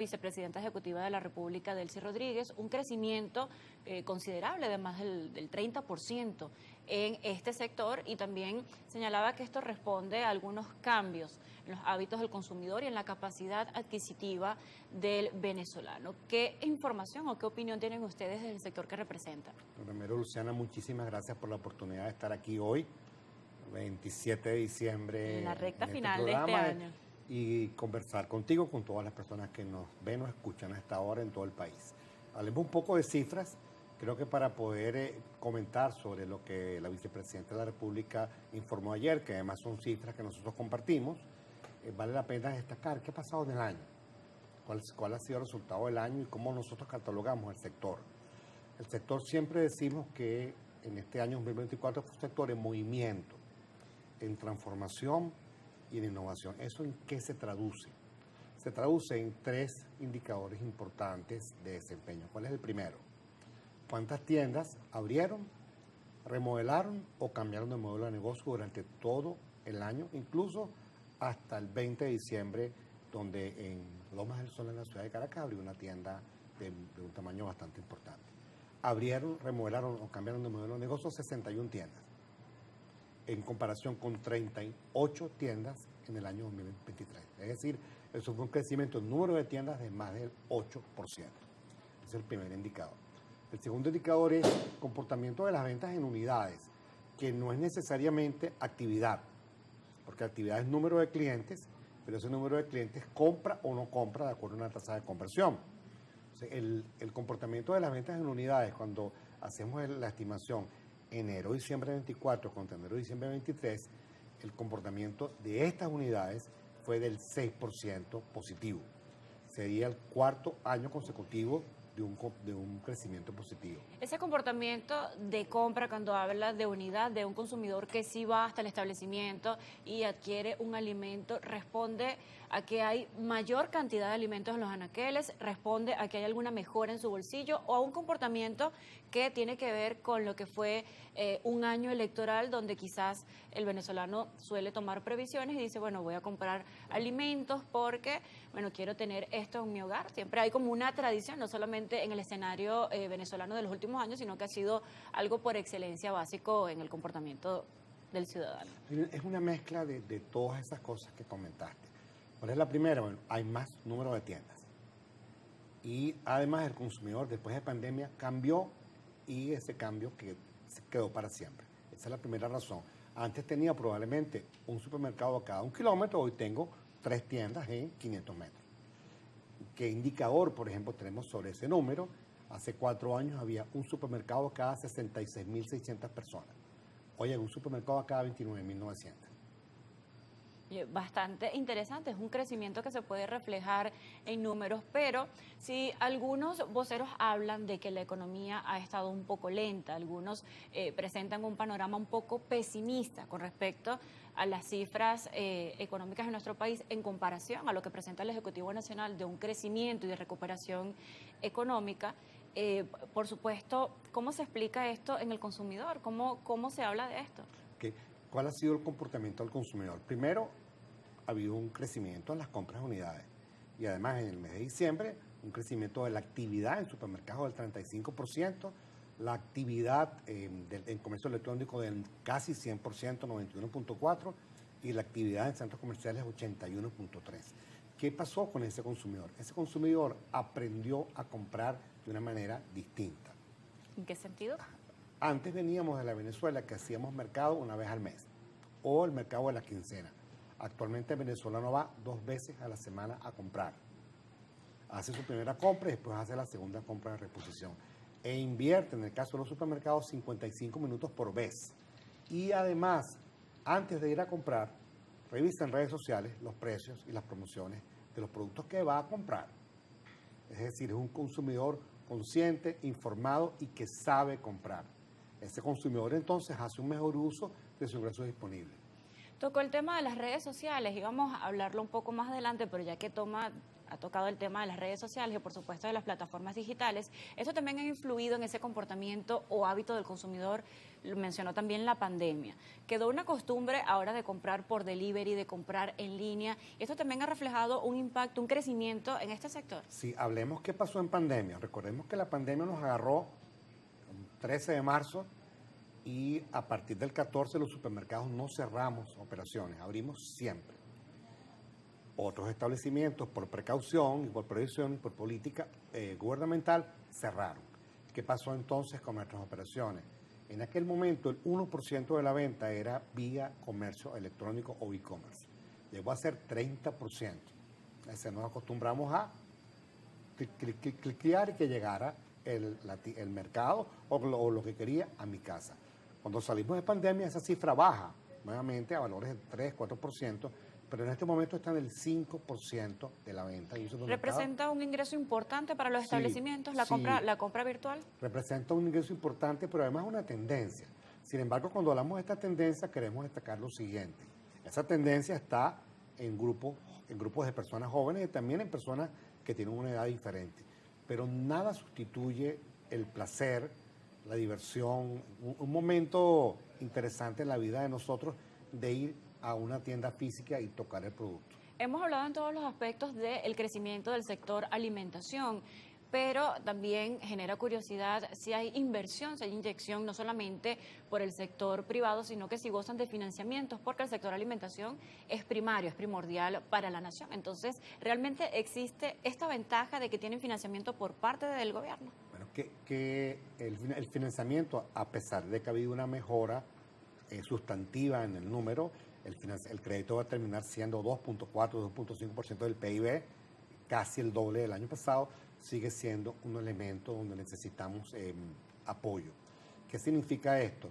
Vicepresidenta Ejecutiva de la República, Delcy Rodríguez, un crecimiento considerable de más del 30% en este sector, y también señalaba que esto responde a algunos cambios en los hábitos del consumidor y en la capacidad adquisitiva del venezolano. ¿Qué información o qué opinión tienen ustedes del sector que representan? Primero, Luciana, muchísimas gracias por la oportunidad de estar aquí hoy, 27 de diciembre, En la recta en final de programa, este año. y conversar contigo, con todas las personas que nos ven o escuchan a esta hora en todo el país. Hablemos un poco de cifras. Creo que para poder comentar sobre lo que la Vicepresidenta de la República informó ayer, que además son cifras que nosotros compartimos, vale la pena destacar qué ha pasado en el año, cuál ha sido el resultado del año y cómo nosotros catalogamos el sector. El sector, siempre decimos que en este año 2024 fue un sector en movimiento, en transformación y en innovación. ¿Eso en qué se traduce? Se traduce en tres indicadores importantes de desempeño. ¿Cuál es el primero? ¿Cuántas tiendas abrieron, remodelaron o cambiaron de modelo de negocio durante todo el año, incluso hasta el 20 de diciembre, donde en Lomas del Sol, en la ciudad de Caracas, abrió una tienda de un tamaño bastante importante? Abrieron, remodelaron o cambiaron de modelo de negocio 61 tiendas, en comparación con 38 tiendas en el año 2023. Es decir, eso fue un crecimiento en número de tiendas de más del 8%. Ese es el primer indicador. El segundo indicador es comportamiento de las ventas en unidades, que no es necesariamente actividad, porque actividad es número de clientes, pero ese número de clientes compra o no compra de acuerdo a una tasa de conversión. O sea, el comportamiento de las ventas en unidades, cuando hacemos la estimación enero-diciembre 24 contra enero-diciembre 23, el comportamiento de estas unidades fue del 6% positivo. Sería el cuarto año consecutivo de un crecimiento positivo. Ese comportamiento de compra, cuando habla de unidad de un consumidor que sí va hasta el establecimiento y adquiere un alimento, ¿responde a que hay mayor cantidad de alimentos en los anaqueles? ¿Responde a que hay alguna mejora en su bolsillo? ¿O a un comportamiento que tiene que ver con lo que fue un año electoral, donde quizás el venezolano suele tomar previsiones y dice, bueno, voy a comprar alimentos porque, bueno, quiero tener esto en mi hogar? Siempre hay como una tradición, no solamente en el escenario venezolano de los últimos años, sino que ha sido algo por excelencia básico en el comportamiento del ciudadano. Es una mezcla de todas esas cosas que comentaste. ¿Cuál es la primera? Bueno, hay más número de tiendas. Y además el consumidor, después de pandemia, cambió, y ese cambio que se quedó para siempre. Esa es la primera razón. Antes tenía probablemente un supermercado a cada 1 kilómetro, hoy tengo 3 tiendas en 500 metros. ¿Qué indicador, por ejemplo, tenemos sobre ese número? Hace 4 años había un supermercado a cada 66.600 personas. Hoy hay un supermercado a cada 29.900. Bastante interesante, es un crecimiento que se puede reflejar en números, pero si algunos voceros hablan de que la economía ha estado un poco lenta, algunos presentan un panorama un poco pesimista con respecto a las cifras económicas de nuestro país en comparación a lo que presenta el Ejecutivo Nacional de un crecimiento y de recuperación económica. Por supuesto, ¿cómo se explica esto en el consumidor? ¿Cómo se habla de esto? ¿Cuál ha sido el comportamiento del consumidor? Primero, ha habido un crecimiento en las compras de unidades, y además en el mes de diciembre un crecimiento de la actividad en supermercados del 35%, la actividad en comercio electrónico del casi 100%, 91.4%, y la actividad en centros comerciales 81.3%. ¿Qué pasó con ese consumidor? Ese consumidor aprendió a comprar de una manera distinta. ¿En qué sentido? Antes veníamos de la Venezuela que hacíamos mercado una vez al mes, o el mercado de la quincena. Actualmente el venezolano va 2 veces a la semana a comprar. Hace su primera compra y después hace la segunda compra de reposición. E invierte, en el caso de los supermercados, 55 minutos por vez. Y además, antes de ir a comprar, revisa en redes sociales los precios y las promociones de los productos que va a comprar. Es decir, es un consumidor consciente, informado y que sabe comprar. Ese consumidor entonces hace un mejor uso de su ingreso disponible. Tocó el tema de las redes sociales y vamos a hablarlo un poco más adelante, pero ya que toma ha tocado el tema de las redes sociales y por supuesto de las plataformas digitales. Esto también ha influido en ese comportamiento o hábito del consumidor. Lo mencionó también la pandemia. Quedó una costumbre ahora de comprar por delivery, de comprar en línea. Esto también ha reflejado un impacto, un crecimiento en este sector. Sí, hablemos qué pasó en pandemia. Recordemos que la pandemia nos agarró el 13 de marzo y a partir del 14 los supermercados no cerramos operaciones, abrimos siempre. Otros establecimientos, por precaución y por prohibición y por política gubernamental, cerraron. ¿Qué pasó entonces con nuestras operaciones? En aquel momento el 1% de la venta era vía comercio electrónico o e-commerce. Llegó a ser 30%. Nos acostumbramos a cliquear y que llegara el mercado o lo que quería a mi casa. Cuando salimos de pandemia esa cifra baja nuevamente a valores del 3-4%, pero en este momento está en el 5% de la venta. ¿Representa un ingreso importante para los establecimientos la compra virtual? Representa un ingreso importante, pero además una tendencia. Sin embargo, cuando hablamos de esta tendencia, queremos destacar lo siguiente. Esa tendencia está en grupos de personas jóvenes y también en personas que tienen una edad diferente. Pero nada sustituye el placer, la diversión, un momento interesante en la vida de nosotros de ir a una tienda física y tocar el producto. Hemos hablado en todos los aspectos del crecimiento del sector alimentación, pero también genera curiosidad si hay inversión, si hay inyección, no solamente por el sector privado, sino que si gozan de financiamientos, porque el sector alimentación es primario, es primordial para la nación. Entonces, ¿realmente existe esta ventaja de que tienen financiamiento por parte del gobierno? Bueno, que el financiamiento, a pesar de que ha habido una mejora sustantiva en el número, el crédito va a terminar siendo 2.4, 2.5% del PIB, casi el doble del año pasado, sigue siendo un elemento donde necesitamos apoyo. ¿Qué significa esto?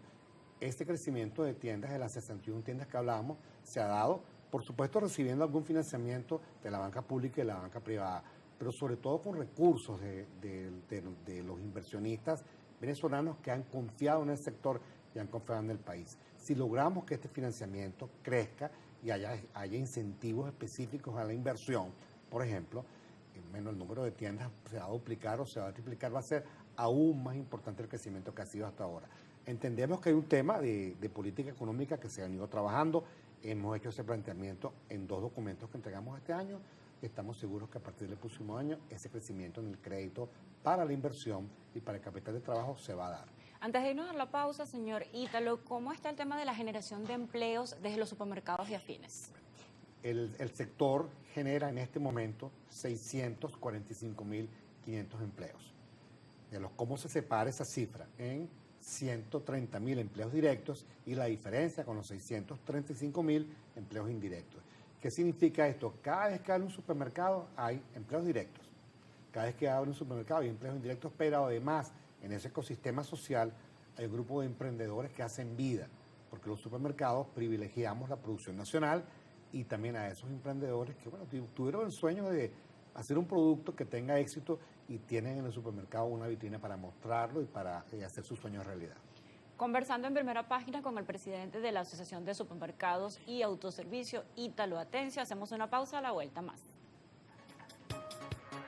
Este crecimiento de tiendas, de las 61 tiendas que hablábamos, se ha dado, por supuesto, recibiendo algún financiamiento de la banca pública y de la banca privada, pero sobre todo con recursos de los inversionistas venezolanos que han confiado en el sector y han confiado en el país. Si logramos que este financiamiento crezca y haya incentivos específicos a la inversión, por ejemplo, menos el número de tiendas se va a duplicar o se va a triplicar, va a ser aún más importante el crecimiento que ha sido hasta ahora. Entendemos que hay un tema de política económica que se ha venido trabajando, hemos hecho ese planteamiento en 2 documentos que entregamos este año y estamos seguros que a partir del próximo año ese crecimiento en el crédito para la inversión y para el capital de trabajo se va a dar. Antes de irnos a la pausa, señor Ítalo, ¿cómo está el tema de la generación de empleos desde los supermercados y afines? El sector genera en este momento 645.500 empleos. ¿Cómo se separa esa cifra? En 130.000 empleos directos y la diferencia con los 635.000 empleos indirectos. ¿Qué significa esto? Cada vez que abre un supermercado hay empleos directos. Cada vez que abre un supermercado hay empleos indirectos, pero además en ese ecosistema social hay un grupo de emprendedores que hacen vida, porque los supermercados privilegiamos la producción nacional y también a esos emprendedores que tuvieron el sueño de hacer un producto que tenga éxito y tienen en el supermercado una vitrina para mostrarlo y para hacer sus sueños realidad. Conversando en Primera Página con el presidente de la Asociación de Supermercados y Autoservicio, Ítalo Atencio, hacemos una pausa, a la vuelta más.